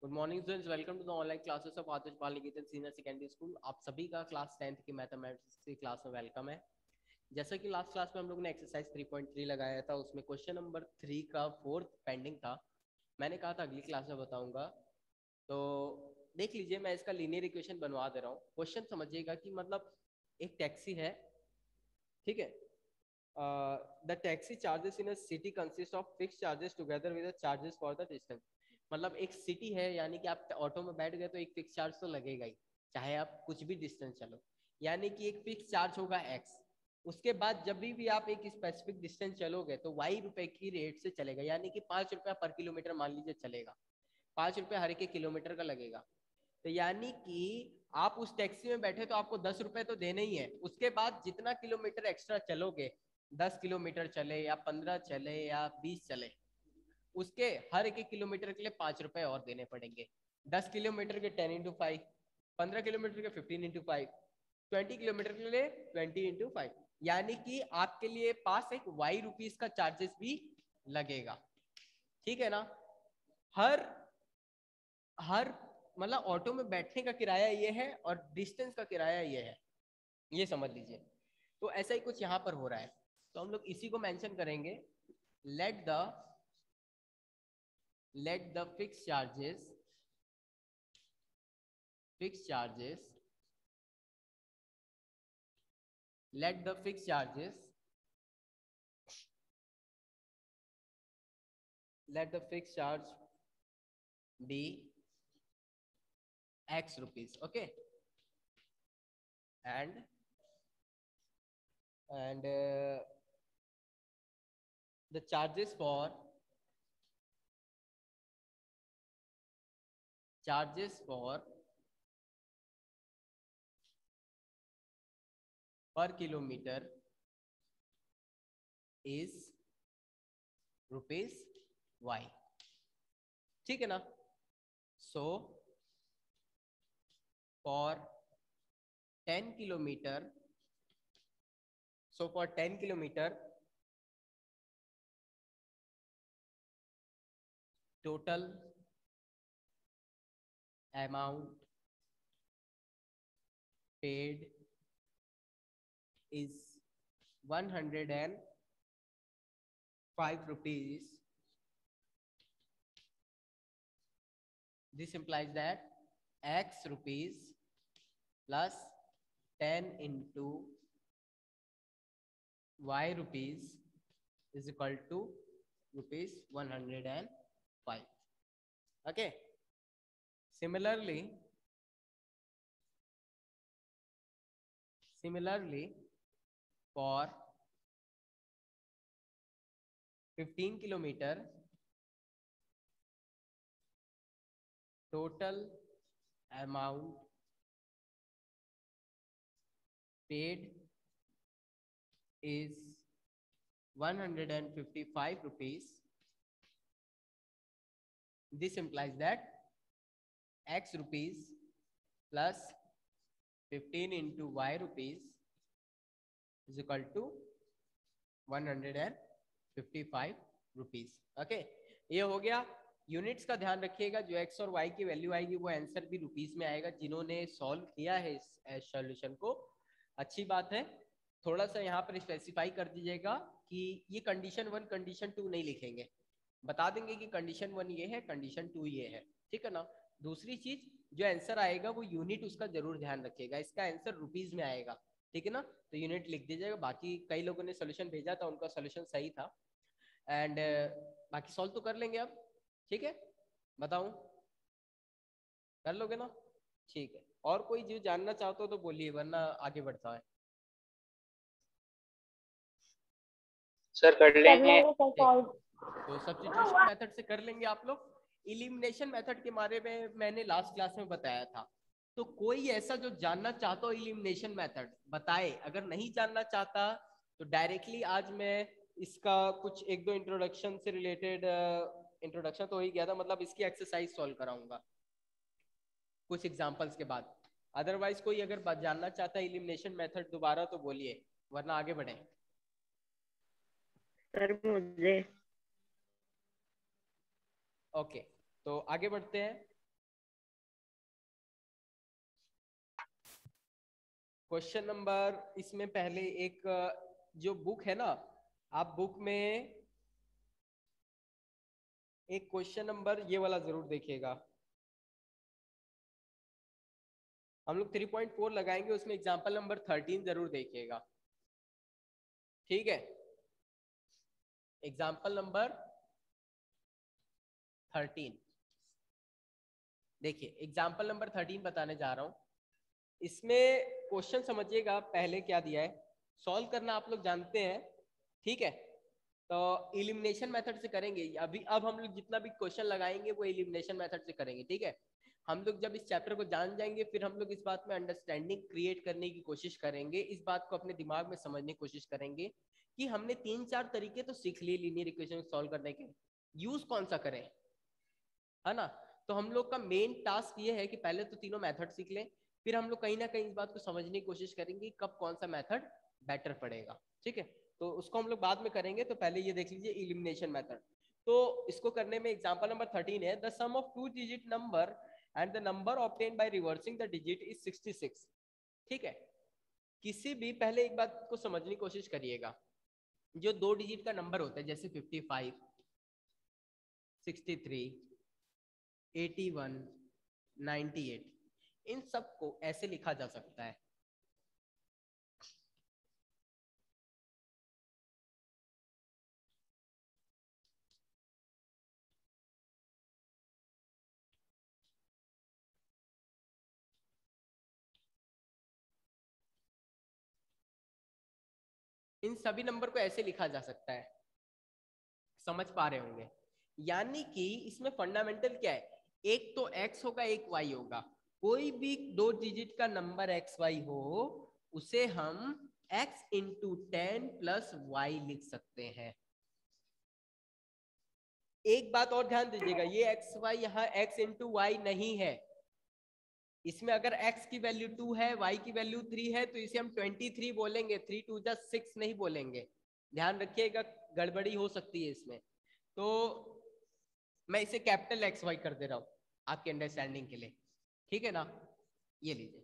Good morning students, welcome to the online classes of Adarsh Bal Niketan senior secondary school. आप सभी का class 10th की mathematics की क्लास में वेलकम है। जैसा कि लास्ट क्लास में हम लोग ने एक्सरसाइज 3.3 लगाया था, उसमें क्वेश्चन नंबर 3 का फोर्थ पेंडिंग था। मैंने कहा था अगली क्लास में बताऊंगा, तो देख लीजिए, मैं इसका लीनियर इक्वेशन बनवा दे रहा हूँ। क्वेश्चन समझिएगा कि मतलब एक टैक्सी है, ठीक है। The taxi charges in a city consist of fix charges together with charges for the distance. मतलब एक सिटी है, यानी कि आप ऑटो में बैठ गए तो एक फिक्स चार्ज तो लगेगा ही, चाहे आप कुछ भी डिस्टेंस चलो। यानी कि एक फिक्स चार्ज होगा एक्स। उसके बाद जब भी आप एक स्पेसिफिक डिस्टेंस चलोगे तो वाई रुपए की रेट से चलेगा, यानी कि 5 रुपया पर किलोमीटर मान लीजिए चलेगा। 5 रुपया हर एक किलोमीटर का लगेगा। तो यानी कि आप उस टैक्सी में बैठे तो आपको 10 रुपए तो देने ही है। उसके बाद जितना किलोमीटर एक्स्ट्रा चलोगे, 10 किलोमीटर चले या 15 चले या 20 चले, उसके हर एक किलोमीटर के लिए 5 रुपए और देने पड़ेंगे। 10 किलोमीटर के 10 × 5, 15 किलोमीटर के 15 × 5, 20 किलोमीटर के लिए 20 × 5। यानी कि आपके लिए पास एक वाई रुपीज का चार्जेस भी लगेगा, ठीक है ना। हर हर मतलब ऑटो में बैठने का किराया ये है और डिस्टेंस का किराया ये है, ये समझ लीजिए। तो ऐसा ही कुछ यहाँ पर हो रहा है, तो हम लोग इसी को मेंशन करेंगे। Let the fixed charges let the fixed charges let the fixed charge be x rupees, okay. And the charges for per kilometer is rupees y, ठीक है ना। So for 10 kilometre total amount paid is 105 rupees. This implies that x rupees plus 10 into y rupees is equal to rupees 105. Okay. Similarly, for 15 kilometer total amount paid is 155 rupees. This implies that x rupees plus 15 into y rupees is equal to 155 rupees. Okay, ये हो गया। Units का ध्यान रखिएगा, जो x और Y की value आएगी वो आंसर भी रुपीज में आएगा। जिन्होंने सॉल्व किया है इस सॉल्यूशन को, अच्छी बात है। थोड़ा सा यहाँ पर स्पेसिफाई कर दीजिएगा कि ये कंडीशन 1 कंडीशन 2 नहीं लिखेंगे, बता देंगे कि कंडीशन 1 ये है, कंडीशन 2 ये है, ठीक है ना। दूसरी चीज, जो आंसर आएगा वो यूनिट उसका जरूर ध्यान रखिएगा, इसका आंसर रुपीज में आएगा, ठीक है ना। तो यूनिट लिख दीजिएगा। बाकी कई लोगों ने सोल्यूशन भेजा था, उनका सोल्यूशन सही था। एंड बाकी सॉल्व तो कर लेंगे अब, ठीक है। बताऊं, कर लोगे ना, ठीक है। और कोई जो जानना चाहते हो तो बोलिए, वरना आगे बढ़ता है। सर कर लेंगे। तो सब्स्टिट्यूशन मेथड से कर लेंगे आप लोग। इलिमिनेशन मेथड के बारे में मैंने लास्ट क्लास में बताया था, तो कोई ऐसा जो जानना चाहता हो इलिमिनेशन मेथड बताए। अगर नहीं जानना चाहता तो डायरेक्टली आज मैं इसका कुछ एक दो इंट्रोडक्शन से रिलेटेड, इंट्रोडक्शन तो हो ही गया था, मतलब इसकी एक्सरसाइज सॉल्व कराऊंगा कुछ एग्जांपल्स के बाद। अदरवाइज कोई अगर जानना चाहता है इलिमिनेशन मेथड दोबारा तो बोलिए, वरना आगे बढ़े। सर मुझे ओके, तो आगे बढ़ते हैं। क्वेश्चन नंबर, इसमें पहले एक जो बुक है ना, आप बुक में एक क्वेश्चन नंबर ये वाला जरूर देखिएगा। हम लोग 3.4 लगाएंगे, उसमें एग्जाम्पल नंबर 13 जरूर देखिएगा, ठीक है। एग्जाम्पल नंबर 13 देखिए, एग्जाम्पल नंबर 13 बताने जा रहा हूं। इसमें क्वेश्चन समझिएगा, पहले क्या दिया है, सॉल्व करना आप लोग जानते हैं, ठीक है। तो एलिमिनेशन मेथड से करेंगे अभी। अब हम लोग जितना भी क्वेश्चन लगाएंगे वो एलिमिनेशन मेथड से करेंगे, ठीक है। हम लोग जब इस चैप्टर को जान जाएंगे, फिर हम लोग इस बात में अंडरस्टैंडिंग क्रिएट करने की कोशिश करेंगे, इस बात को अपने दिमाग में समझने की कोशिश करेंगे कि हमने 3-4 तरीके तो सीख लिए लीनियर इक्वेशन सॉल्व करने के, यूज कौन सा करें, है ना। तो हम लोग का मेन टास्क ये है कि पहले तो तीनों मेथड सीख लें, फिर हम लोग कहीं ना कहीं इस बात को समझने की कोशिश करेंगे कब कौन सा मेथड बेटर पड़ेगा, ठीक है। तो उसको हम लोग बाद में करेंगे, तो पहले ये देख लीजिए एलिमिनेशन मेथड। तो इसको करने में एग्जांपल नंबर 13 है, the sum of 2 digit number and the number obtained by reversing the digit is 66, ठीक है। किसी भी, पहले एक बात को समझने की कोशिश करिएगा, जो 2 डिजिट का नंबर होता है जैसे 55, 63, 81, 98, इन सब को ऐसे लिखा जा सकता है, इन सभी नंबर को ऐसे लिखा जा सकता है, समझ पा रहे होंगे। यानी कि इसमें फंडामेंटल क्या है, एक तो x होगा, एक y होगा। कोई भी 2 डिजिट का नंबर एक्स वाई हो, उसे हम x इंटू 10 प्लस वाई लिख सकते हैं। एक बात और ध्यान दीजिएगा, ये एक्स वाई यहाँ x इंटू वाई नहीं है। इसमें अगर x की वैल्यू 2 है, y की वैल्यू 3 है, तो इसे हम 23 बोलेंगे, 3 2 जा 6 नहीं बोलेंगे। ध्यान रखिएगा, गड़बड़ी हो सकती है इसमें। तो मैं इसे कैपिटल एक्स वाई कर दे रहा हूं आपके अंडरस्टैंडिंग के लिए, ठीक है ना। ये लीजिए,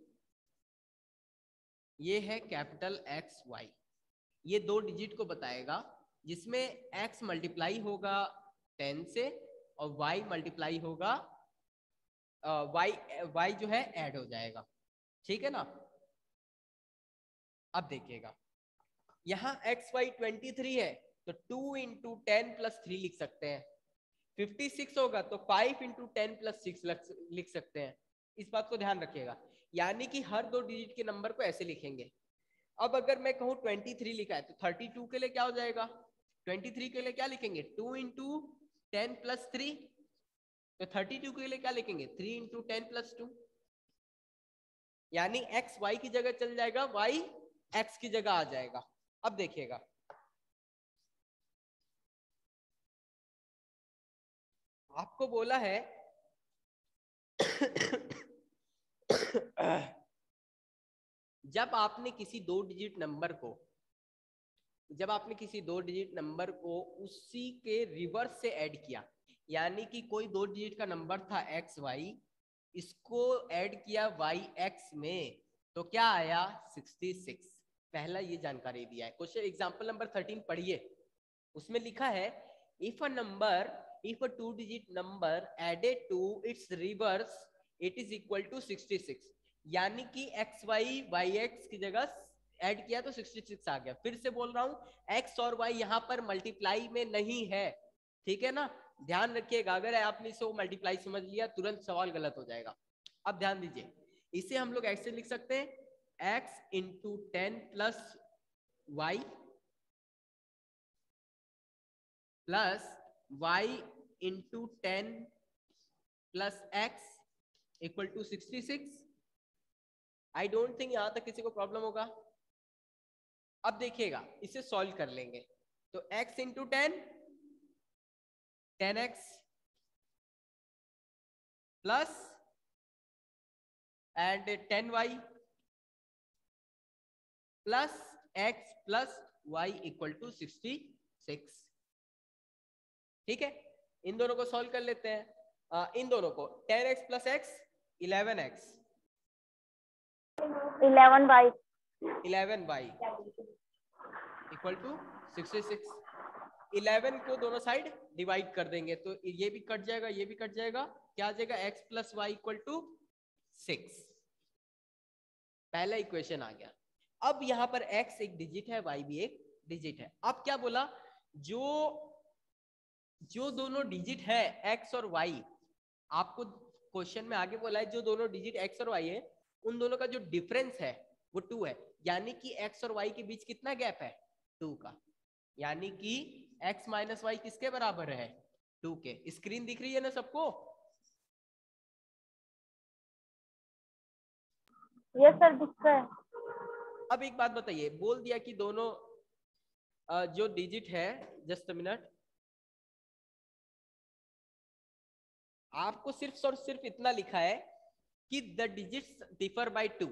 ये है कैपिटल एक्स वाई, ये 2 डिजिट को बताएगा, जिसमें x मल्टीप्लाई होगा 10 से और y मल्टीप्लाई होगा y जो है ऐड हो जाएगा, ठीक है ना। अब देखिएगा, यहाँ x y 23 है, तो 2 इंटू 10 प्लस 3 लिख सकते हैं। 56 होगा तो 5 इंटू 10 प्लस 6 लिख सकते हैं। इस बात को ध्यान रखिएगा, यानी कि हर 2 डिजिट के नंबर को ऐसे लिखेंगे। अब अगर मैं कहूँ 23 लिखा है, तो 32 के लिए क्या हो जाएगा, 23 के लिए क्या लिखेंगे, 2 इंटू 10 प्लस 3। तो 32 के लिए क्या लिखेंगे, 3 इंटू 10 प्लस 2। यानी x y की जगह चल जाएगा, y x की जगह आ जाएगा। अब देखिएगा, आपको बोला है जब आपने किसी 2 डिजिट नंबर को, जब आपने किसी 2 डिजिट नंबर को उसी के रिवर्स से ऐड किया, यानी कि कोई 2 डिजिट का नंबर था एक्स वाई, इसको ऐड किया वाई एक्स में, तो क्या आया 66। पहला ये जानकारी दिया है। क्वेश्चन एग्जांपल नंबर 13 पढ़िए, उसमें लिखा है if a 2 digit number added to its reverse it is equal to 66। यानी कि एक्स वाई वाई एक्स की जगह ऐड किया तो 66 आ गया। फिर से बोल रहा हूं, x और y यहाँ पर मल्टीप्लाई में नहीं है, ठीक है ना। ध्यान रखिएगा, अगर आपने इसे मल्टीप्लाई समझ लिया, तुरंत सवाल गलत हो जाएगा। अब ध्यान दीजिए, इसे हम लोग ऐसे लिख सकते हैं, x into 10 plus y plus y into 10 plus x equal to 66। I don't think यहां तक किसी को प्रॉब्लम होगा। अब देखिएगा, इसे सॉल्व कर लेंगे, तो x into 10 10x plus and 10y plus x plus y equal to 66, ठीक है। इन दोनों को सॉल्व कर लेते हैं। इन दोनों को 10x plus x 11x 11y 11y equal to 66। 11 को दोनों साइड डिवाइड कर देंगे तो ये भी कट जाएगा, ये भी कट जाएगा, क्या आ जाएगा x plus y equal to 6। पहला इक्वेशन आ गया। अब यहाँ पर x एक डिजिट है, y भी एक डिजिट है। अब क्या बोला, जो दोनों डिजिट है x और y, आपको क्वेश्चन में आगे बोला है जो दोनों डिजिट x और y है उन दोनों का जो डिफरेंस है वो 2 है, यानी कि x और y के बीच कितना गैप है, 2 का, यानी कि x माइनस वाई किसके बराबर है, 2 के। स्क्रीन दिख रही है ना सबको? यस सर दिख रहा है। अब एक बात बताइए, बोल दिया कि दोनों जो डिजिट है, जस्ट अ मिनट, आपको सिर्फ और सिर्फ इतना लिखा है कि द डिजिट्स डिफर बाय 2।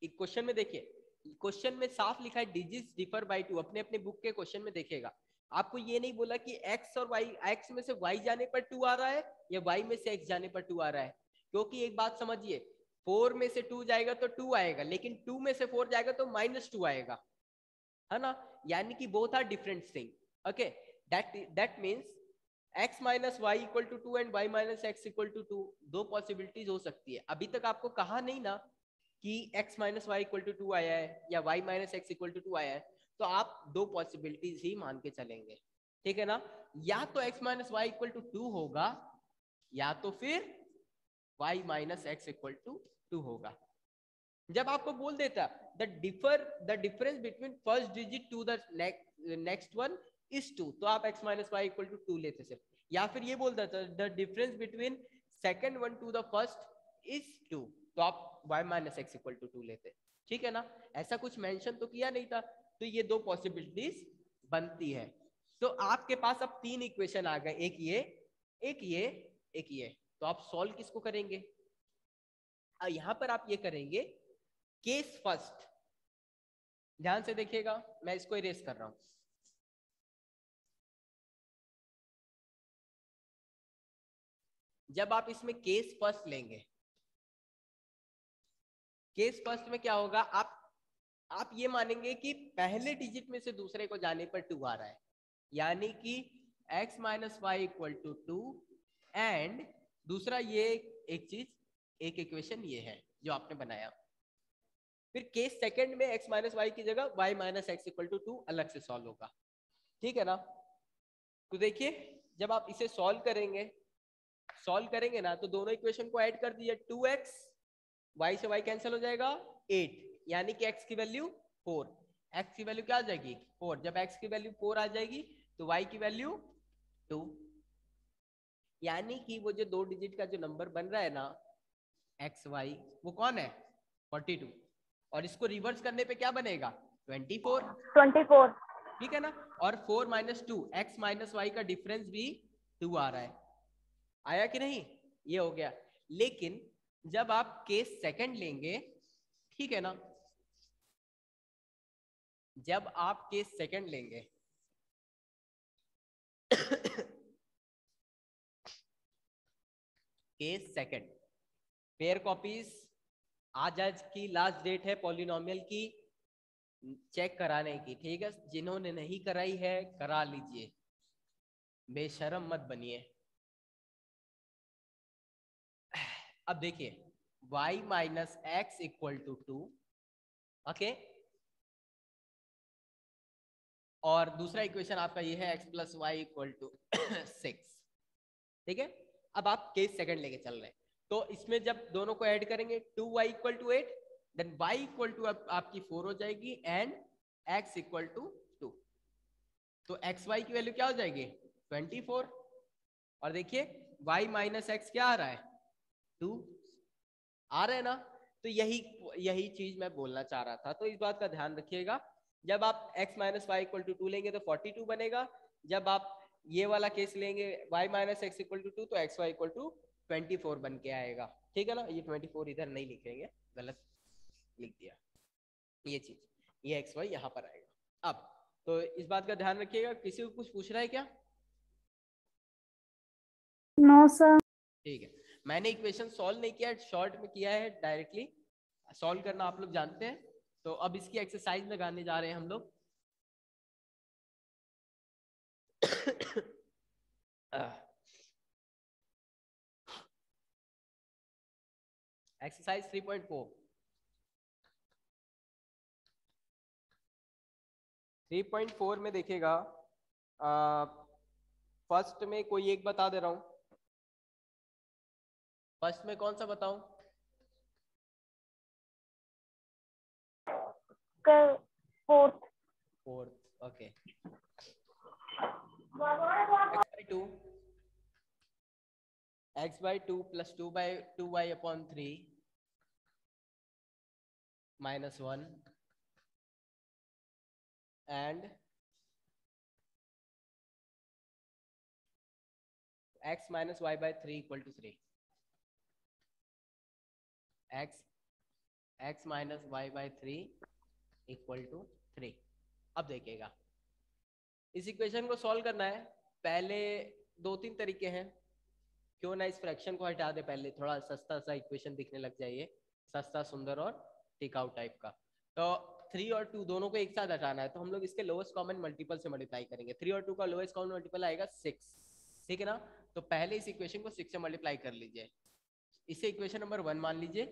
एक क्वेश्चन में देखिए, क्वेश्चन में साफ लिखा है डिजिट्स डिफर बाय 2, अपने अपने बुक के क्वेश्चन में देखेगा। आपको ये नहीं बोला कि x और y, x में से y जाने पर 2 आ रहा है या y में से x जाने पर 2 आ रहा है, क्योंकि एक बात समझिए, 4 में से 2 जाएगा तो 2 आएगा, लेकिन 2 में से 4 जाएगा तो -2 आएगा, है ना, यानी कि both are different thing. Okay, that means x minus y equal to 2 and y minus x equal to 2, दो पॉसिबिलिटीज हो सकती है। अभी तक आपको कहा नहीं ना कि x minus y equal to 2 आया है या y minus x equal to 2 आया है, तो आप दो पॉसिबिलिटीज ही मान के चलेंगे, ठीक है ना, या तो x minus y equal to 2 होगा या तो फिर y minus x equal to 2 होगा। जब आपको बोल देता the difference between first digit to the next one is 2, तो आप x minus y equal to 2 लेते सिर्फ, या फिर ये बोल देता the difference between second one to the first is 2, तो आप y minus x equal to 2 लेते, ठीक है ना। ऐसा कुछ मेंशन तो किया नहीं था, तो ये दो पॉसिबिलिटीज बनती है। तो आपके पास अब 3 इक्वेशन आ गए, एक ये, एक ये, एक ये, तो आप सॉल्व किसको करेंगे? यहां पर आप ये करेंगे केस फर्स्ट, ध्यान से देखिएगा, मैं इसको इरेज कर रहा हूं। जब आप इसमें केस फर्स्ट लेंगे, केस फर्स्ट में क्या होगा, आप ये मानेंगे कि पहले डिजिट में से दूसरे को जाने पर 2 आ रहा है, यानी कि x minus y equal to 2, and दूसरा ये एक चीज, एक इक्वेशन ये है जो आपने बनाया। फिर केस सेकंड में x माइनस वाई की जगह y minus x equal to 2 अलग से सॉल्व होगा, ठीक है ना। तो देखिए, जब आप इसे सॉल्व करेंगे ना, तो दोनों इक्वेशन को ऐड कर दिए, 2x, y से y कैंसिल हो जाएगा 8, यानी कि x की वैल्यू 4, x की वैल्यू क्या आ जाएगी 4, जब x की वैल्यू 4 आ जाएगी तो y की वैल्यू 2, यानी कि वो जो दो डिजिट का जो नंबर बन रहा है ना x y, वो कौन है 42, और इसको रिवर्स करने पे क्या बनेगा 24, ठीक है ना। और 4 माइनस 2, x माइनस वाई का डिफरेंस भी 2 आ रहा है, आया कि नहीं, ये हो गया। लेकिन जब आप केस सेकंड लेंगे, ठीक है ना, जब आप केस सेकंड लेंगे केस सेकंड, पेयर कॉपीज, आज की लास्ट डेट है पॉलिनोमियल की चेक कराने की, ठीक है, जिन्होंने नहीं कराई है करा लीजिए, बेशरम मत बनिए। अब देखिए y minus x equal to 2, okay, और दूसरा इक्वेशन आपका ये है x plus y equal to 6, ठीक है। अब आप केस सेकंड लेके चल रहे हैं, तो इसमें जब दोनों को ऐड करेंगे 2y equal to 8, then y equal to आपकी 4 हो जाएगी, एंड x इक्वल टू 2, तो x y की वैल्यू क्या हो जाएगी 24, और देखिए y माइनस एक्स क्या आ रहा है 2 आ रहा है ना। तो यही चीज मैं बोलना चाह रहा था, तो इस बात का ध्यान रखिएगा, जब आप x minus y equal to 2 लेंगे तो 42 बनेगा, जब आप ये वाला केस लेंगे y minus x equal to 2 तो एक्स वाई इक्वल टू 24 बन के आएगा, ठीक है ना। ये 24 इधर नहीं लिखेंगे, गलत लिख दिया, ये चीज, ये एक्स वाई यहाँ पर आएगा। अब तो इस बात का ध्यान रखिएगा, किसी को कुछ पूछ रहा है क्या? No sir. ठीक है, मैंने इक्वेशन सॉल्व नहीं किया, शॉर्ट में किया है, डायरेक्टली सॉल्व करना आप लोग जानते हैं, तो अब इसकी एक्सरसाइज लगाने जा रहे हैं हम लोग। एक्सरसाइज 3.4। 3.4 में देखिएगा, फर्स्ट में कोई एक बता दे रहा हूं। फर्स्ट में कौन सा बताऊं? Fourth, okay. x by 2 plus 2 by 2y upon 3 minus 1 and x minus y by 3 equal to 3. x minus y by 3 equal to 3. अब देखिएगा, इस इक्वेशन को सॉल्व करना है। पहले 2-3 तरीके हैं, क्यों ना इस फ्रैक्शन को हटा दे, पहले थोड़ा सस्ता सा इक्वेशन दिखने लग जाइए, सस्ता, सुंदर और टिकाऊ टाइप का। तो 3 और 2 दोनों को एक साथ हटाना है, तो हम लोग इसके लोएस्ट कॉमन मल्टीपल से मल्टीप्लाई करेंगे। 3 और 2 का लोएस्ट कॉमन मल्टीपल आएगा 6, ठीक है ना। तो पहले इस इक्वेशन को 6 से मल्टीप्लाई कर लीजिए, इसे इक्वेशन नंबर 1 मान लीजिए,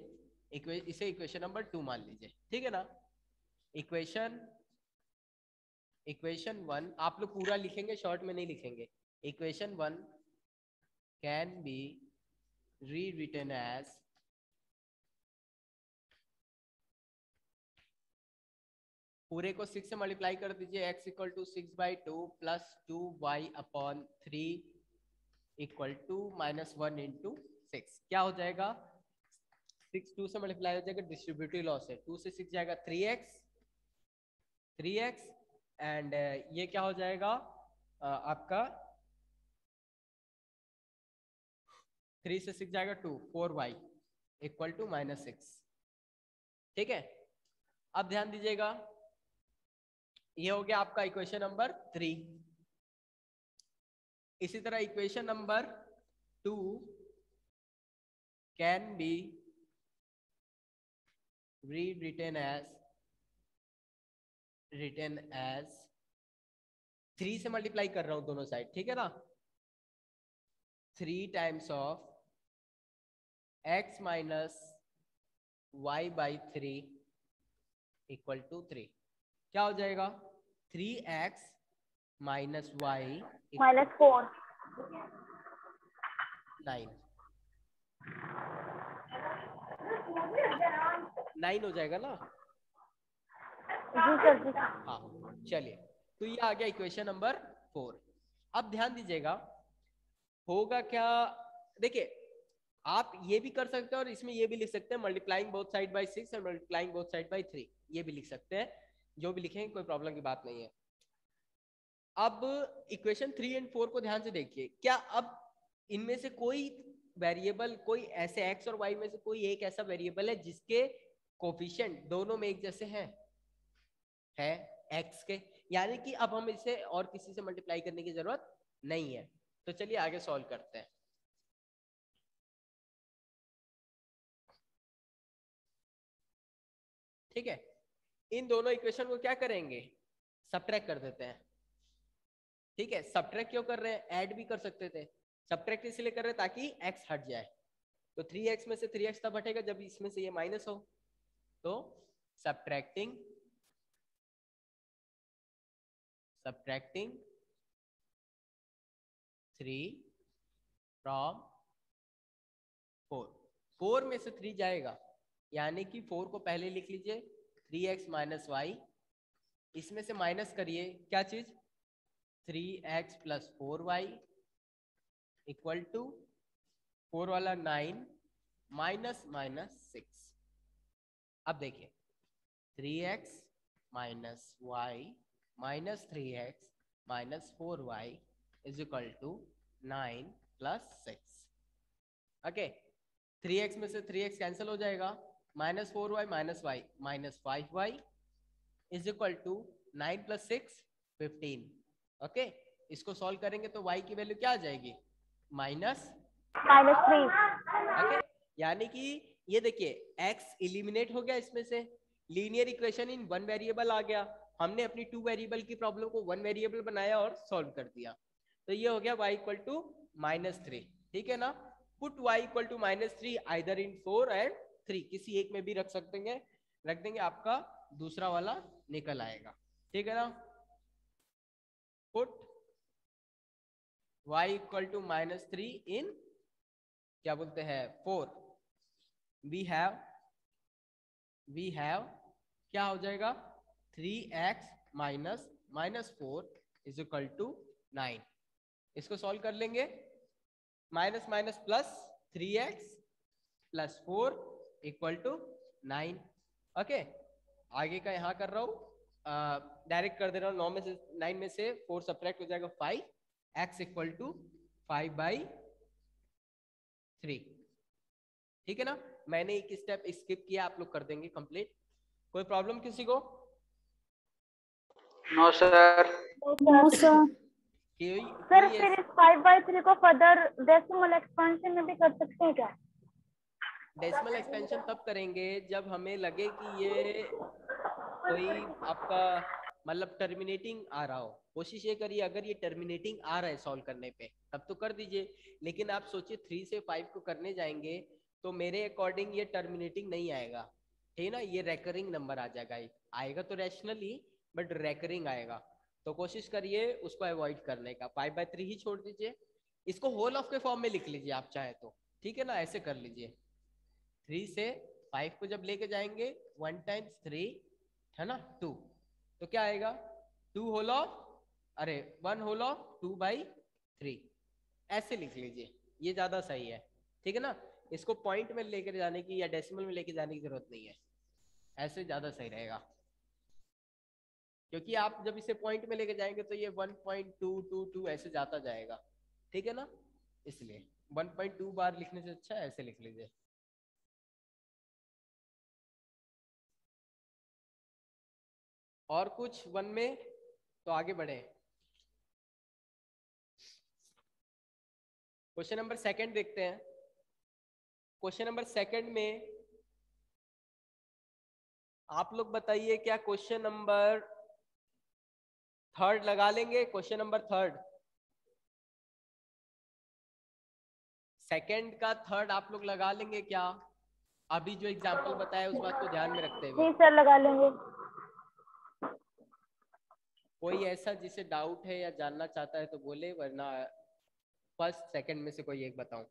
इसे इक्वेशन नंबर 2 मान लीजिए, ठीक है ना। इक्वेशन 1 आप लोग पूरा लिखेंगे, शॉर्ट में नहीं लिखेंगे। Equation 1 can be rewritten as पूरे को 6 से मल्टीप्लाई कर दीजिए, x equal to 6/2 plus 2y upon 3 equal to -1 into 6। क्या हो जाएगा? 6 2 से मल्टीप्लाई हो जाएगा, डिस्ट्रीब्यूटिव लॉस है, 2 से 6 जाएगा 3x एंड ये क्या हो जाएगा आपका 3 से 6 जाएगा 2, 4y इक्वल टू -6, ठीक है। अब ध्यान दीजिएगा, ये हो गया आपका इक्वेशन नंबर 3। इसी तरह equation number 2 can be rewritten as 3 से मल्टीप्लाई कर रहा हूं दोनों साइड, ठीक है ना। 3 times of x minus y by 3 equal to 3। क्या हो जाएगा? 3x माइनस y माइनस 4 9 हो जाएगा ना। जी सर जी। हाँ चलिए, तो ये आ गया इक्वेशन नंबर 4। अब ध्यान दीजिएगा होगा क्या, देखिए आप ये भी कर सकते हैं और इसमें ये भी लिख सकते हैं, मल्टीप्लाइंग बोथ साइड बाय 6 और मल्टीप्लाइंग बोथ साइड बाय 3, ये भी लिख सकते हैं, जो भी लिखेंगे कोई प्रॉब्लम की बात नहीं है। अब इक्वेशन 3 और 4 को ध्यान से देखिए, क्या अब इनमें से कोई वेरिएबल, कोई ऐसे x और y में से कोई एक ऐसा वेरिएबल है जिसके कोफिशिएंट दोनों में एक जैसे हैं? है x के, यानी कि अब हम इसे और किसी से मल्टीप्लाई करने की जरूरत नहीं है। तो चलिए आगे सॉल्व करते हैं। ठीक है, इन दोनों इक्वेशन को क्या करेंगे? सबट्रैक्ट कर देते हैं। ठीक है, सबट्रैक्ट क्यों कर रहे हैं? ऐड भी कर सकते थे, सबट्रैक्ट इसलिए कर रहे हैं ताकि x हट जाए। तो 3x में से 3x तब हटेगा जब इसमें से ये माइनस हो। तो सबट्रैक्टिंग 3 फ्रॉम 4, 4 में से 3 जाएगा, यानी कि 4 को पहले लिख लीजिए, 3x माइनस वाई, इसमें से माइनस करिए क्या चीज? 3x plus 4y equal to 4 वाला 9 माइनस माइनस 6। अब देखिए 3x minus y minus 3x minus 4y is equal to 9 plus 6। Okay, 3x में से 3x कैंसिल हो जाएगा, minus 4y minus y minus 5y is equal to 9 plus 6 15। Okay, इसको solve करेंगे तो y की वैल्यू क्या आ जाएगी? -3। ओके, यानी कि ये देखिए x इलिमिनेट हो गया इसमें से, linear equation in one variable आ गया, हमने अपनी टू वेरिएबल की प्रॉब्लम को वन वेरिएबल बनाया और सॉल्व कर दिया। तो ये हो गया y इक्वल टू -3, ठीक है ना। Put y equal to -3 either in 4 and 3, किसी एक में भी रख देंगे, आपका दूसरा वाला निकल आएगा, ठीक है ना। पुट y इक्वल टू -3 इन क्या बोलते हैं 4, वी हैव क्या हो जाएगा 3x -4 इज इक्वल टू 9। इसको सॉल्व कर लेंगे, minus minus plus 3x plus 4 equal to 9। Okay, आगे का यहाँ कर रहा हूँ, डायरेक्ट कर दे रहा हूँ। 9 में से 4 सब्ट्रैक्ट हो जाएगा 5, x इक्वल टू 5/3, ठीक है ना। मैंने एक स्टेप स्किप किया, आप लोग कर देंगे कंप्लीट। कोई प्रॉब्लम किसी को? No sir. No sir. Sir फिर इस 5/3 को फर्दर डेसिमल एक्सपेंशन में भी कर सकते हैं क्या? डेसिमल एक्सपेंशन तब करेंगे जब हमें लगे कि ये कोई आपका मतलब टर्मिनेटिंग आ रहा हो। कोशिश ये करिए, अगर ये टर्मिनेटिंग आ रहा है सॉल्व करने पे तब तो कर दीजिए, लेकिन आप सोचिए 3 से 5 को करने जाएंगे तो मेरे अकॉर्डिंग ये टर्मिनेटिंग नहीं आएगा, ठीक है ना। ये रेकरिंग नंबर आ जाएगा, आएगा तो रैशनली बट रेकरिंग आएगा। तो कोशिश करिए उसको अवॉइड करने का, 5/3 ही छोड़ दीजिए। इसको होल ऑफ के फॉर्म में लिख लीजिए आप चाहे तो, ठीक है ना, ऐसे कर लीजिए। 3 से 5 को जब लेके जाएंगे 1 टाइम्स 3 है ना 2, तो क्या आएगा 2 होल ऑफ 1 होल ऑफ 2/3, ऐसे लिख लीजिए, ये ज्यादा सही है, ठीक है ना। इसको पॉइंट में लेकर जाने की या डेसिमल में लेके जाने की जरूरत नहीं है, ऐसे ज्यादा सही रहेगा। क्योंकि आप जब इसे पॉइंट में लेके जाएंगे तो ये 1.222 ऐसे जाता जाएगा, ठीक है ना। इसलिए 1.2 बार लिखने से अच्छा ऐसे लिख लीजिए। और कुछ वन में तो आगे बढ़े। क्वेश्चन नंबर सेकंड देखते हैं। क्वेश्चन नंबर सेकंड में आप लोग बताइए, क्या क्वेश्चन नंबर थर्ड लगा लेंगे? क्वेश्चन नंबर थर्ड, सेकंड का थर्ड आप लोग लगा लेंगे क्या? अभी जो एग्जांपल बताया उस बात को ध्यान में रखते हुए। जी सर लगा लेंगे। कोई ऐसा जिसे डाउट है या जानना चाहता है तो बोले, वरना फर्स्ट सेकंड में से कोई एक बताऊं।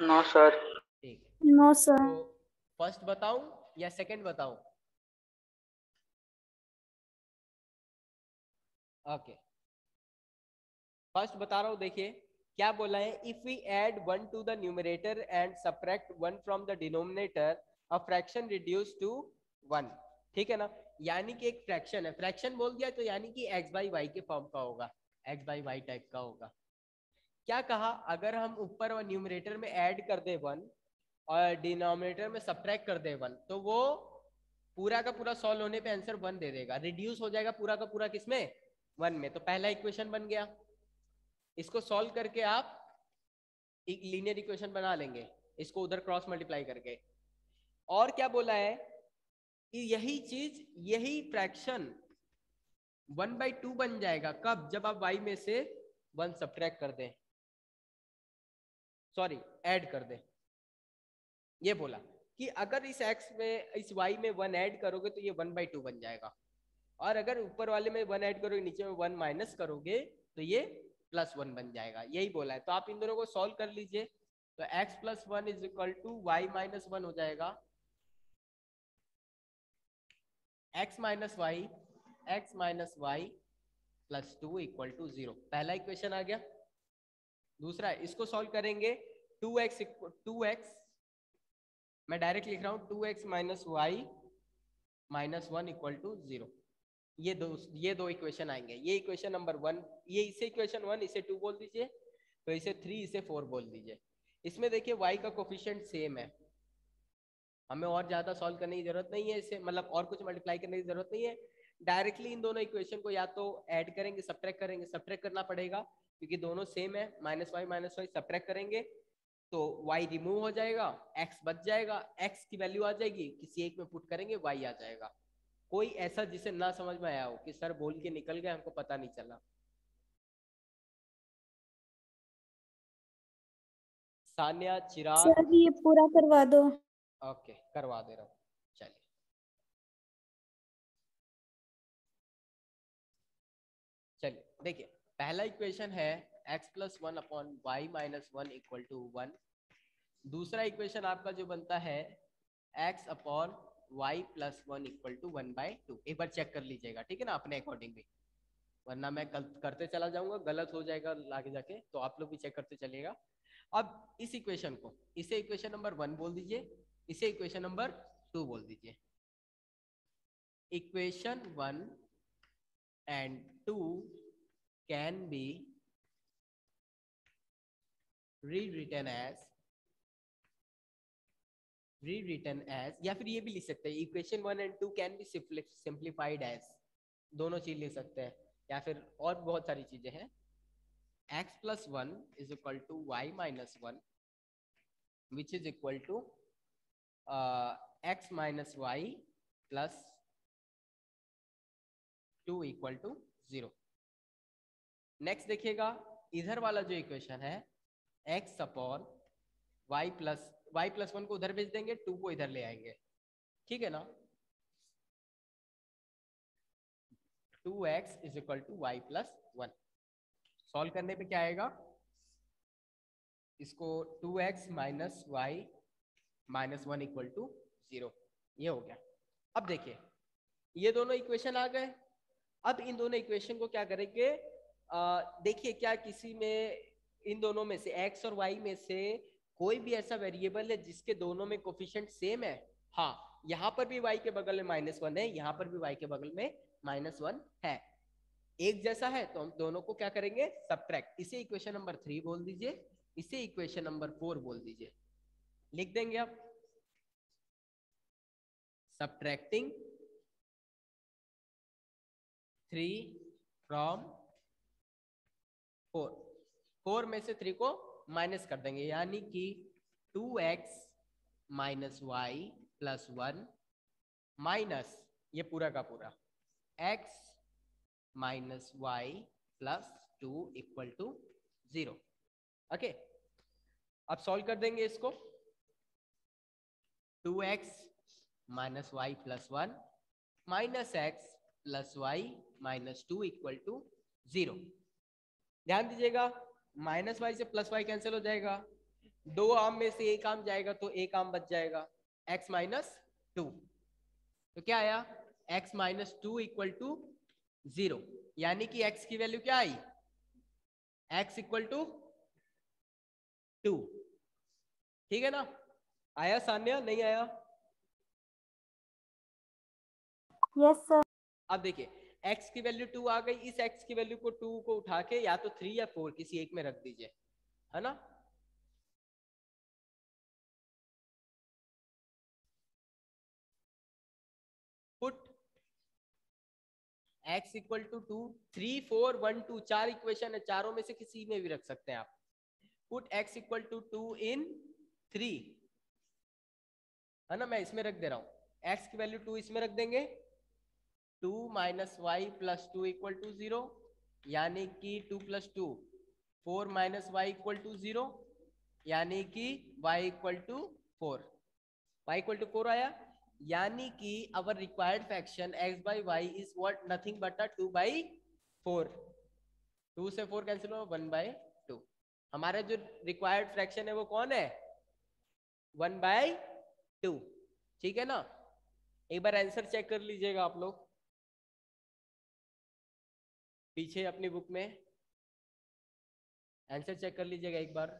No sir. ठीक है, नो सर। तो फर्स्ट बताऊं या सेकंड बताऊं? ओके, फर्स्ट बता रहा हूं। देखिए क्या बोला है, if we add 1 to the numerator and subtract 1 from the denominator a fraction reduce to 1, ठीक है ना। यानी कि एक फ्रैक्शन है, फ्रैक्शन बोल दिया तो यानी कि x/y के फॉर्म का होगा, x/y टाइप का होगा। क्या कहा, अगर हम ऊपर और न्यूमरेटर में ऐड कर दे 1 और डिनोमिनेटर में सबट्रैक्ट कर दे 1, तो वो पूरा का पूरा सॉल्व होने पे आंसर 1 दे देगा, रिड्यूस हो जाएगा पूरा का पूरा किसमें 1 में। तो पहला इक्वेशन बन गया। इसको सॉल्व करके आप एक लीनियर इक्वेशन बना लेंगे, इसको उधर क्रॉस मल्टीप्लाई करके। और क्या बोला है कि यही चीज, यही फ्रैक्शन 1/2 बन जाएगा कब, जब आप y में से 1 सब्ट्रैक्ट कर दें, सॉरी ऐड कर दें। ये बोला कि अगर इस x में इस y में 1 ऐड करोगे तो ये 1/2 बन जाएगा, और अगर ऊपर वाले में 1 ऐड करोगे नीचे में 1 माइनस करोगे तो ये +1 बन जाएगा, यही बोला है। तो आप इन दोनों को सॉल्व कर लीजिए, तो x + 1 is equal to y - 1 हो जाएगा, x - y + 2 इक्वल टू 0। पहला इक्वेशन आ गया। दूसरा, इसको सॉल्व करेंगे 2x मैं डायरेक्ट लिख रहा हूँ 2x - y - 1 इक्वल टू 0। ये दो इक्वेशन आएंगे। ये इक्वेशन नंबर 1, ये इसे इक्वेशन 1, इसे 2 बोल दीजिए, तो इसे 3, इसे 4 बोल दीजिए। इसमें देखिए y का कोफिशिएंट सेम है, हमें और ज्यादा सॉल्व करने की जरूरत नहीं है, इसे मतलब और कुछ मल्टीप्लाई करने की जरूरत नहीं है। डायरेक्टली इन दोनों इक्वेशन को या तो ऐड करेंगे, सब्ट्रैक्ट करेंगे, सब्ट्रैक्ट करना पड़ेगा क्योंकि दोनों सेम है, -y - y सब्ट्रैक्ट करेंगे तो y रिमूव हो जाएगा, x बच जाएगा, x की वैल्यू आ जाएगी, किसी एक में पुट करेंगे y आ जाएगा। कोई ऐसा जिसे ना समझ में आया हो कि सर बोल के निकल गए हमको पता नहीं चला? सान्या, चिराग? सर ये पूरा करवा दो। ओके, करवा दे रहा हूँ। चलिए, चलिए देखिए, पहला इक्वेशन है x plus 1 upon y minus 1 equal to 1। दूसरा इक्वेशन आपका जो बनता है x upon y plus 1 equal to 1/2। एक बार चेक कर लीजिएगा, ठीक है ना, अपने अकॉर्डिंग भी, वरना मैं कल करते चला जाऊंगा, गलत हो जाएगा आगे जाके, तो आप लोग भी चेक करते चलिएगा। अब इस इक्वेशन को, इसे इक्वेशन नंबर 1 बोल दीजिए, इसे इक्वेशन नंबर 2 बोल दीजिए। Equation 1 and 2 can be rewritten as, या फिर ये भी लिख सकते हैं, equation 1 and 2 can be simplified as, दोनों चीज लिख सकते हैं, या फिर और बहुत सारी चीजें हैं। x plus 1 is equal to y minus 1 which is equal to x minus y plus 2 equal to 0। Next देखिएगा, इधर वाला जो इक्वेशन है x अपॉन वाई प्लस 1 को उधर भेज देंगे, 2 को इधर ले आएंगे, ठीक है ना। 2x is equal to y plus 1। Solve करने पे क्या आएगा, इसको 2x minus y minus 1 equal to 0, ये हो गया। अब देखिए, ये दोनों इक्वेशन आ गए। अब इन दोनों इक्वेशन को क्या करेंगे, देखिए क्या किसी में इन दोनों में से x और y में से कोई भी ऐसा वेरिएबल है जिसके दोनों में कोफिशिएंट सेम है? हाँ, यहाँ पर भी y के बगल में -1 है, यहाँ पर भी y के बगल में -1 है, एक जैसा है, तो हम दोनों को क्या करेंगे, सब्ट्रैक्ट। इसे इक्वेशन नंबर 3 बोल दीजिए, इसे इक्वेशन नंबर 4 बोल दीजिए। लिख देंगे आप, सब्ट्रैक्टिंग 3 फ्रॉम 4, 4 में से 3 को माइनस कर देंगे, यानी कि 2x minus y plus 1 minus ये पूरा का पूरा x minus y plus 2 equal to 0। Okay, अब सॉल्व कर देंगे इसको। 2x minus y plus 1 minus x plus y minus 2 equal to 0। ध्यान दीजिएगा, माइनस वाई से प्लस वाई कैंसिल हो जाएगा, 2 आम में से एक आम जाएगा तो एक आम बच जाएगा, x माइनस 2, तो क्या आया, x माइनस 2 इक्वल टू 0, यानी कि x की वैल्यू क्या आई, x इक्वल टू 2, ठीक है ना। आया सान्या, नहीं आया? Yes sir. अब देखिए, x की वैल्यू 2 आ गई, इस x की वैल्यू को 2 को उठा के या तो 3 या 4 किसी एक में रख दीजिए, है ना। Put x equal to 2, 3 4 1 2 4 equation है, चारों में से किसी में भी रख सकते हैं आप। पुट x इक्वल टू 2 इन 3, है ना, मैं इसमें रख दे रहा हूं, x की वैल्यू 2 इसमें रख देंगे, 2 minus y plus 2 equal to 0, यानी कि 2 plus 2 4 minus y equal to 0, यानी कि y equal to 4, y equal to 4 आया, यानी कि our required fraction x by y is what, nothing but 2/4। 2 से 4 कैंसिल हुआ, 1/2। हमारा जो रिक्वायर्ड फ्रैक्शन है वो कौन है, 1/2, ठीक है ना। एक बार आंसर चेक कर लीजिएगा आप लोग, पीछे अपनी बुक में आंसर चेक कर लीजिएगा एक बार।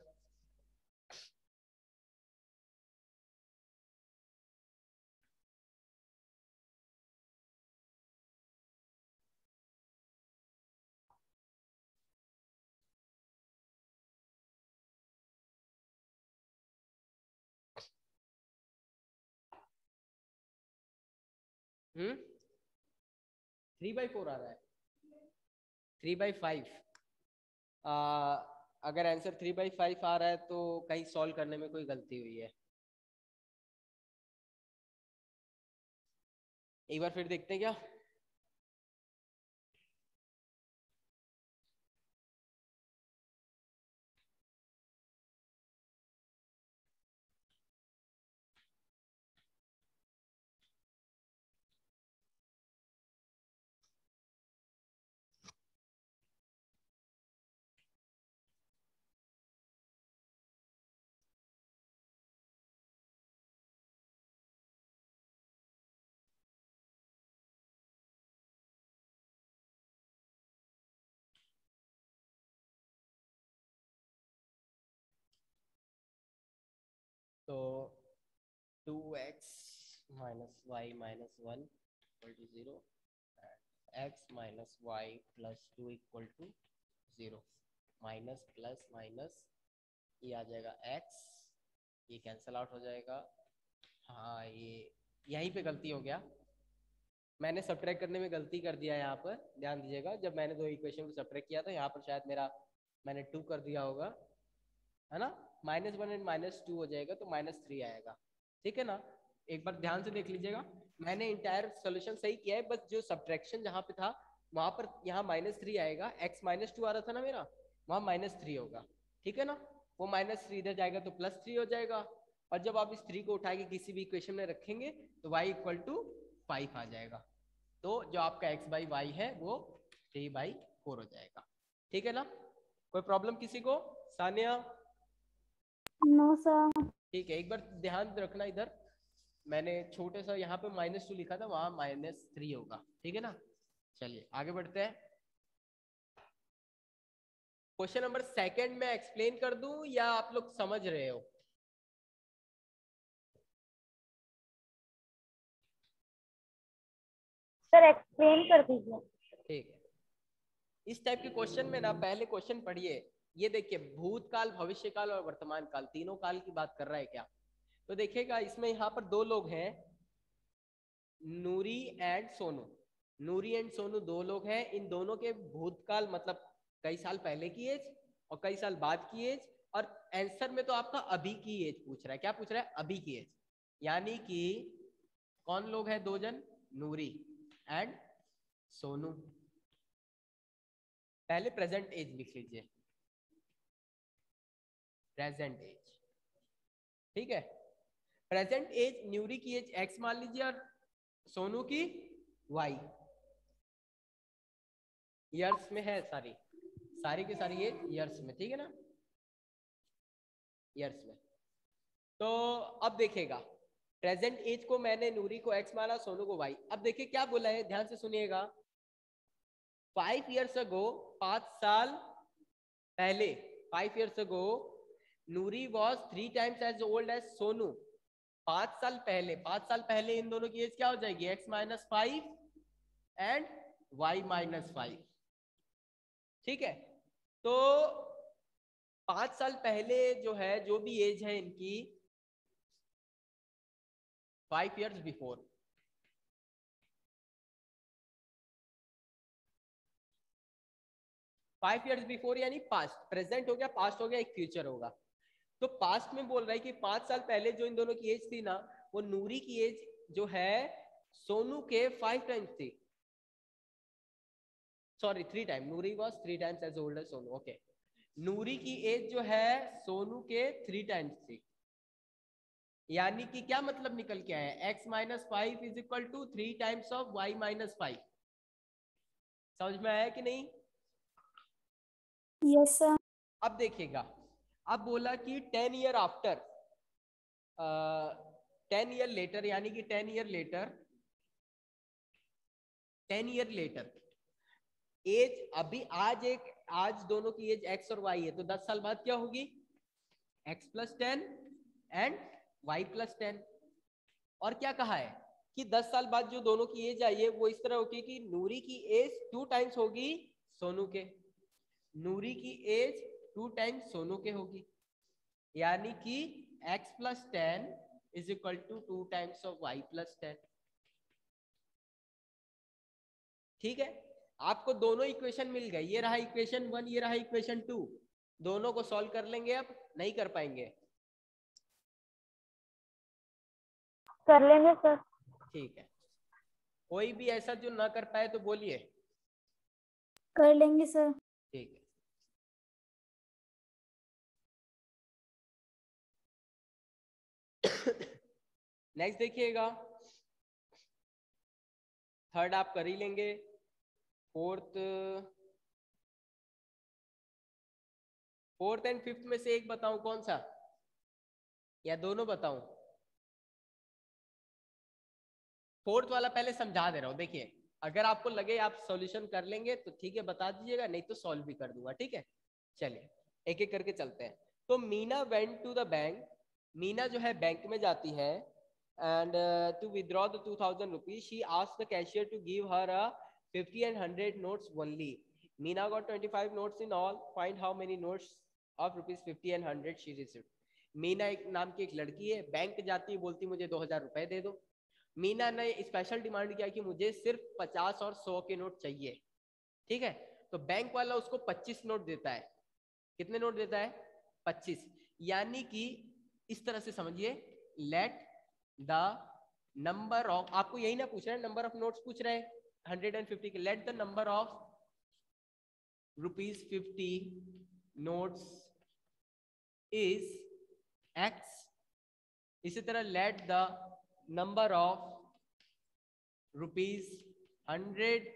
हम्म, 3/4 आ रहा है, 3/5। अगर आंसर 3/5 आ रहा है तो कहीं सॉल्व करने में कोई गलती हुई है। एक बार फिर देखते हैं क्या। तो 2x minus y minus 1 equal to 0, x minus y plus 2 equal to 0, minus plus minus ये आ जाएगा x, ये कैंसल आउट हो जाएगा। हाँ ये यहीं पे गलती हो गया, मैंने सब्ट्रैक्ट करने में गलती कर दिया यहाँ पर, ध्यान दीजिएगा। जब मैंने दो इक्वेशन को सब्ट्रैक्ट किया था यहाँ पर शायद मैंने 2 कर दिया होगा, है ना। -1 एंड -2 हो जाएगा तो -3 आएगा, ठीक है ना। एक बार ध्यान से देख लीजिएगा, मैंने इंटायर सोल्यूशन सही किया है, बस जो सब्ट्रैक्शन जहाँ पे था वहाँ पर यहाँ -3 आएगा, x -2 आ रहा था ना मेरा, वहाँ -3 होगा, ठीक है ना। वो -3 इधर जाएगा तो +3 हो जाएगा, और जब आप इस 3 को उठा के किसी भी इक्वेशन में रखेंगे तो y = 5 आ जाएगा। तो जो आपका x/y है वो 3/4 हो जाएगा, ठीक है ना। कोई प्रॉब्लम किसी को? सानिया? No sir. ठीक है, एक बार ध्यान रखना, इधर मैंने छोटे सा यहाँ पे -2 लिखा था, वहां -3 होगा, ठीक है ना। चलिए आगे बढ़ते हैं। क्वेश्चन नंबर 2 में एक्सप्लेन कर दूं या आप लोग समझ रहे हो? सर एक्सप्लेन कर दीजिए। ठीक है, इस टाइप के क्वेश्चन में ना पहले क्वेश्चन पढ़िए। ये देखिए, भूतकाल, भविष्यकाल और वर्तमान काल, तीनों काल की बात कर रहा है क्या। तो देखिएगा, इसमें यहाँ पर दो लोग हैं, नूरी एंड सोनू। नूरी एंड सोनू दो लोग हैं, इन दोनों के भूतकाल मतलब कई साल पहले की एज और कई साल बाद की एज, और आंसर में तो आपका अभी की एज पूछ रहा है। क्या पूछ रहा है? अभी की एज। यानी कि कौन लोग हैं? दो जन, नूरी एंड सोनू। पहले प्रेजेंट एज लिख लीजिए, प्रेजेंट एज, ठीक है। प्रेजेंट एज, न्यूरी की एज x मान लीजिए और सोनू की y। ईयर्स में है सारी की सारी एज ईयर्स में, ठीक है ना, ईयर्स में। तो अब देखिएगा, प्रेजेंट एज को मैंने नूरी को x माना, सोनू को y। अब देखिए क्या बोला है, ध्यान से सुनिएगा। 5 years ago, 5 साल पहले, 5 years ago, Noori was 3 times as old as Sonu. 5 साल पहले इन दोनों की एज क्या हो जाएगी? x - 5 एंड y - 5, ठीक है। तो 5 साल पहले जो है, जो भी एज है इनकी, 5 years बिफोर, यानी पास्ट। प्रेजेंट हो गया, पास्ट हो गया, एक फ्यूचर होगा। तो पास्ट में बोल रहा है कि 5 साल पहले जो इन दोनों की एज थी ना, वो नूरी की एज जो है सोनू के 5 टाइम्स थी, sorry 3 time. Noori was 3 times age old age Sonu, okay. Noori की एज जो है सोनू के 3 टाइम्स थी, यानी कि क्या मतलब निकल के आया? x - 5 = 3 times of y - 5। समझ में आया कि नहीं? Yes sir. अब देखिएगा, अब बोला कि 10 ईयर आफ्टर, 10 ईयर लेटर, यानी कि 10 ईयर लेटर एज, अभी आज दोनों की एज x और y है, तो 10 साल बाद क्या होगी? x + 10 and y + 10। और क्या कहा है कि 10 साल बाद जो दोनों की एज आई है वो इस तरह होगी कि नूरी की एज 2 टाइम्स होगी सोनू के, नूरी की एज 2 टाइम्स सोनू के होगी, यानी कि x + 10 = 2 टाइम्स ऑफ y + 10, ठीक है। आपको दोनों इक्वेशन मिल गए, ये रहा इक्वेशन 1, ये रहा इक्वेशन 2। दोनों को सॉल्व कर लेंगे, अब नहीं कर पाएंगे? कर लेंगे सर। ठीक है, कोई भी ऐसा जो ना कर पाए तो बोलिए। कर लेंगे सर। ठीक है, नेक्स्ट देखिएगा, थर्ड आप कर ही लेंगे, फोर्थ एंड फिफ्थ में से एक बताऊं कौन सा, या दोनों बताऊं? फोर्थ वाला पहले समझा दे रहा हूं। देखिए, अगर आपको लगे आप सॉल्यूशन कर लेंगे तो ठीक है, बता दीजिएगा, नहीं तो सॉल्व भी कर दूंगा। ठीक है, चलिए एक एक करके चलते हैं। तो Meena went to the bank, Meena जो है बैंक में जाती है, and to withdraw the 2000 rupees she asked the cashier to give her a 50 and 100 notes only. Meena got 25 notes in all. Find how many notes of rupees 50 and 100 she received. Meena एक नाम की एक लड़की है, bank जाती है, बोलती मुझे 2000 रुपए दे दो। मीना ने स्पेशल डिमांड किया कि मुझे सिर्फ 50 और 100 के नोट चाहिए। ठीक है, तो बैंक वाला उसको 25 नोट देता है। कितने नोट देता है? 25। यानी कि इस तरह से समझिए, लेट द नंबर ऑफ, आपको यही ना पूछ रहे हैं, नंबर ऑफ नोट्स पूछ रहे हैं 150 के, let the number of ₹50 notes is X। इसी तरह let the number of ₹100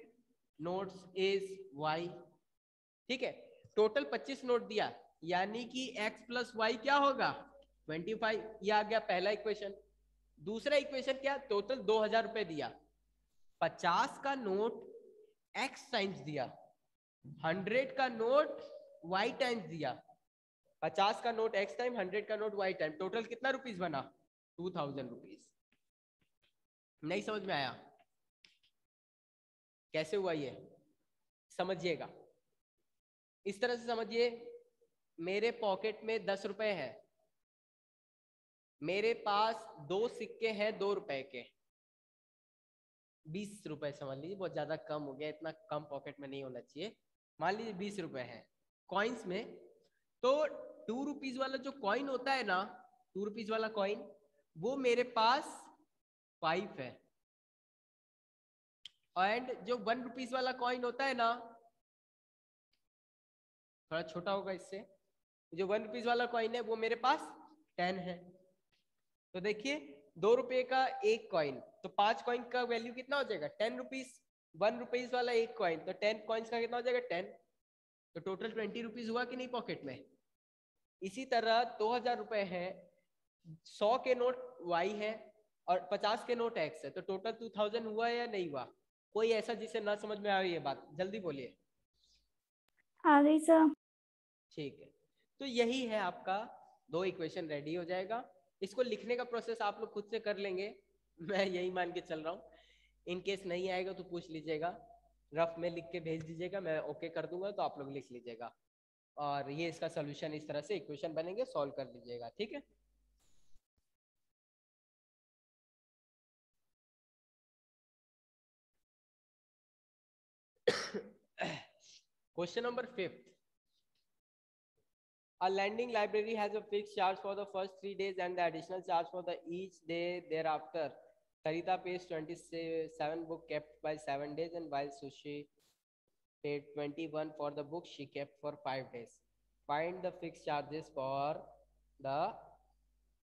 notes is Y। ठीक है, टोटल 25 नोट दिया, यानी कि X प्लस वाई क्या होगा? 25। ये आ गया पहला इक्वेशन। दूसरा इक्वेशन क्या? टोटल 2000 रुपए दिया, 50 का नोट X टाइम्स दिया, 100 का नोट Y टाइम्स दिया। 50 का नोट X टाइम, 100 का नोट Y टाइम, टोटल कितना रुपीस बना? 2000 रुपीस। नहीं समझ में आया कैसे हुआ ये? समझिएगा, इस तरह से समझिए, मेरे पॉकेट में 10 रुपए है, मेरे पास 2 सिक्के हैं 2 रुपए के, 20 रुपए समझ लीजिए, बहुत ज्यादा कम हो गया, इतना कम पॉकेट में नहीं होना चाहिए। मान लीजिए 20 रुपए है कॉइन्स में, तो 2 रुपीज वाला जो कॉइन होता है ना, 2 रुपीज वाला कॉइन, वो मेरे पास 5 है। एंड जो 1 रुपीज वाला कॉइन होता है ना, थोड़ा छोटा होगा इससे, जो 1 रुपीज वाला कॉइन है वो मेरे पास 10 है। तो देखिए 2 रुपए का एक कॉइन, तो 5 कॉइन का वैल्यू कितना हो जाएगा? 10 रुपीज। 1 रुपीज वाला एक कॉइन, तो 10 कॉइन्स का कितना हो जाएगा? 10। तो टोटल 20 रुपीज हुआ कि नहीं पॉकेट में? इसी तरह 2000 रुपए है, 100 के नोट Y है और 50 के नोट X है, तो टोटल 2000 हुआ या नहीं हुआ? कोई ऐसा जिसे ना समझ में आए ये बात, जल्दी बोलिए। आ गई सर। ठीक है, तो यही है आपका 2 इक्वेशन रेडी हो जाएगा। इसको लिखने का प्रोसेस आप लोग खुद से कर लेंगे, मैं यही मान के चल रहा हूँ। इन केस नहीं आएगा तो पूछ लीजिएगा, रफ में लिख के भेज दीजिएगा, मैं ओके कर दूंगा, तो आप लोग लिख लीजिएगा, और ये इसका सोल्यूशन इस तरह से इक्वेशन बनेंगे, सॉल्व कर लीजिएगा। ठीक है, question number 5। A lending library has a fixed charge for the first 3 days and the additional charge for the each day thereafter. Sarita pays 27 book kept by 7 days, and while Sushi paid 21 for the book she kept for 5 days. Find the fixed charges for the,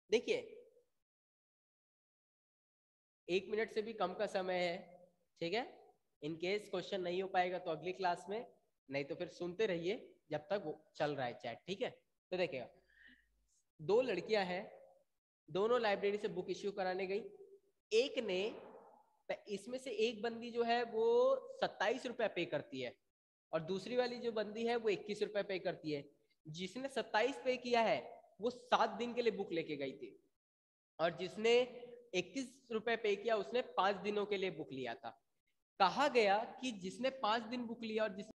देखिए 1 minute से भी कम का समय है। ठीक है, in case question नहीं हो पाएगा तो अगली क्लास में, नहीं तो फिर सुनते रहिए जब तक वो चल रहा है चैट। ठीक है, तो देखिएगा 2 लड़कियां हैं, दोनों लाइब्रेरी से बुक इश्यू कराने गई। एक ने, इसमें से एक बंदी जो है वो 27 रुपया पे करती है, और दूसरी वाली जो बंदी है वो 21 रुपया पे करती है। जिसने 27 पे किया है वो 7 दिन के लिए बुक लेके गई थी, और जिसने 21 रुपए पे किया उसने 5 दिनों के लिए बुक लिया था। कहा गया कि जिसने 5 दिन बुक लिया और जिसने